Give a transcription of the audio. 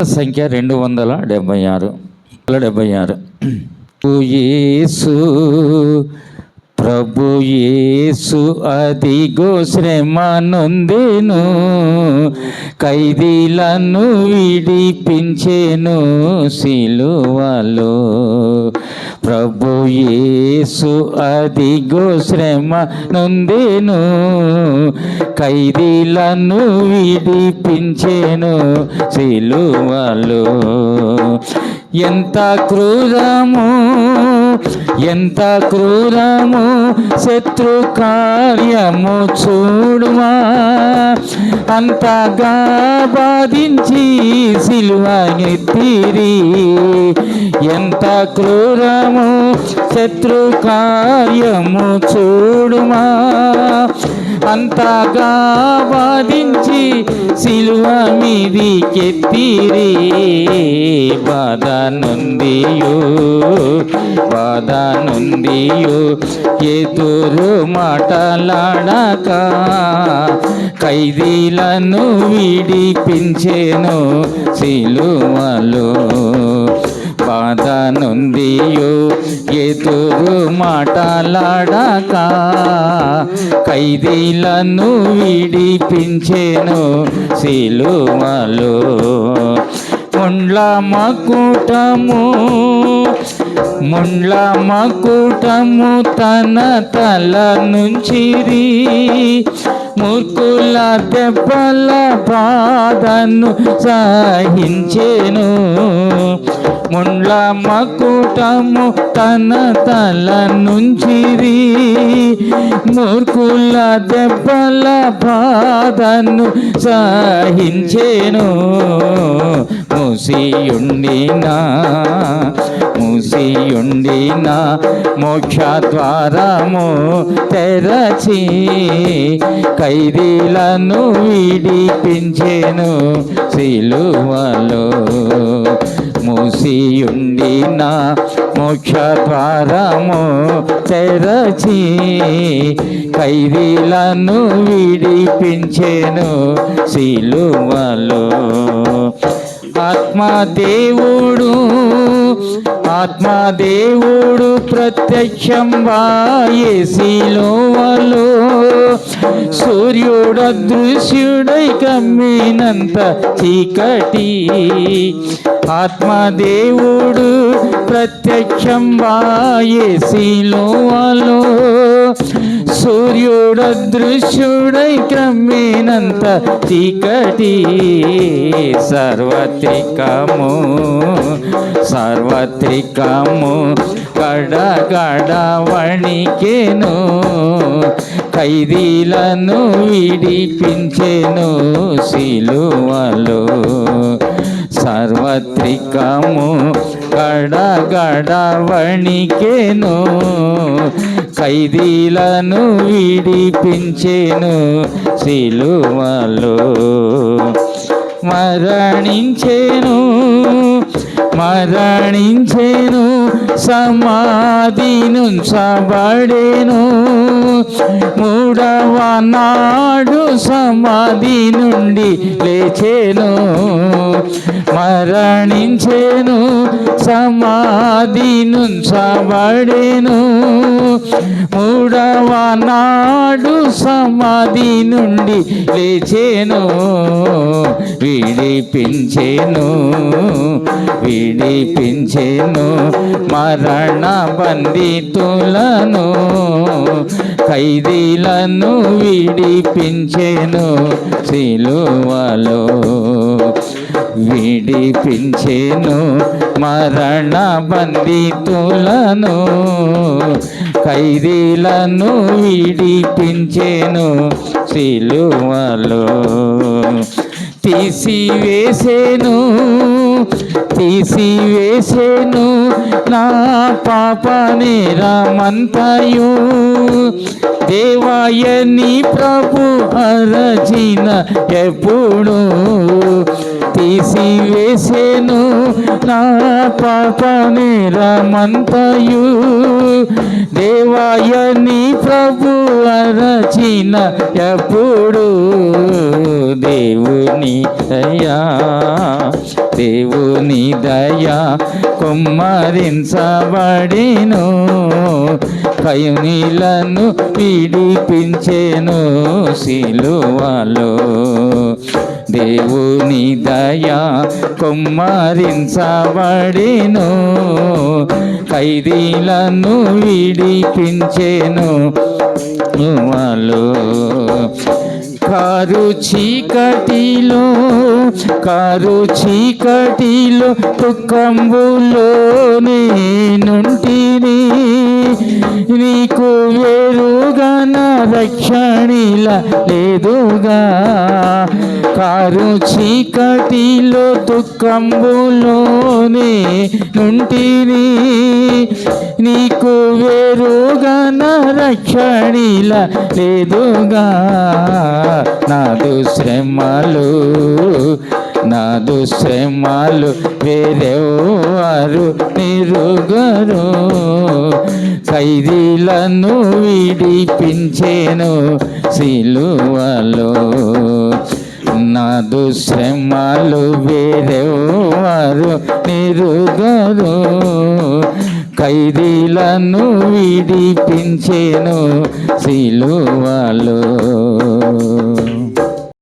సంఖ్య 276. యేసు ప్రభు యేసు అదిగో శ్రమ నొందెను, ఖైదీలను విడిపించెను సిలువలో. ప్రభు యేసు అదిగో శ్రమ నొందెను, ఖైదీలను విడిపించెను సిలువలో. ఎంత క్రూరము, ఎంత క్రూరము శత్రు కార్యము చూడుమా, అంతగా బాధించి సిలువనెత్తిరి. ఎంత క్రూరము శత్రు కార్యము చూడుమా, అంతగా బాధించి సిలువ మీదికెత్తిరి. బాధ నొందియో ఎదురు మాటలాడక ఖైదీలను విడిపించెను సిలువలో. బాధ నొందియో ఎదురు మాటలాడక ఖైదీలను విడిపించెను సిలువలో. ముండ్ల మకుటము తన తల నుంచిరి, మూర్ఖుల దెబ్బల బాధను సహించెను. ముండ్ల మకుటము తన తల నుంచిరి, మూర్ఖుల దెబ్బల బాధను సహించెను. మూసియుండిన మోక్ష ద్వారము తెరచి ఖైదీలను విడిపించెను సిలువలో. మూసియుండిన మోక్ష ద్వారము తెరచి ఖైదీలను విడిపించెను సిలువలో. ఆత్మదేవుడు ప్రత్యక్షం వాయే సిలువలో. సూర్యుడు అదృశ్యుడై కమ్మినంత చీకటి, ఆత్మదేవుడు ప్రత్యక్షం వాయే సిలువలో. సూర్యుడు అదృశ్యుడై క్రమ్మినంత చీకటి. సర్వత్రికము గడగడ వణికెను, ఖైదీలను విడిపించెను సిలువలో. సర్వత్రికము గడగడ వణికెను, ఖైదీలను విడిపించెను సిలువలో. మరణించెను సమాధి నుంచబడెను, మూడవ నాడు సమాధి నుండి లేచెను. మరణించెను సమాధి నుంచబడెను, మూడవ నాడు సమాధి నుండి లేచెను. విడిపించెను మరణ బంధితులను, ఖైదీలను విడిపించెను సిలువలో. విడిపించెను మరణ బంధితులను, ఖైదీలను విడిపించెను సిలువలో. తీసివేసెను తీసివేసెను నా పాప నేరమంతయు దేవాయని ప్రభు అరచిన ఎప్పుడు తీసివేసెను నా పాప నేరమంతయు దేవాయని ప్రభు అరచిన ఎప్పుడు దేవుని దయా దేవుని దయా కుమ్మరించబడిను కయునిలను విడిపించెను సిలువలో దేవుని దయా కుమ్మరించబడిను ఖైదీలను విడిపించెను వాళ్ళు కారు చీకటిలో దుఃఖంబులో నేనుంటిని నీకు వేరుగా నా రక్షణిల లేదుగా కారు చీకటిలో దుఃఖంబులోనే నుంటిని నీకు వేరుగా నా రక్షణిల లేదుగా నాదు శ్రమలు వేరెవరు నిరుగరు ఖైదీలను విడిపించెను సిలువలో నాదు శ్రమలు వేరెవరు నిరుగరు ఖైదీలను విడిపించెను సిలువలో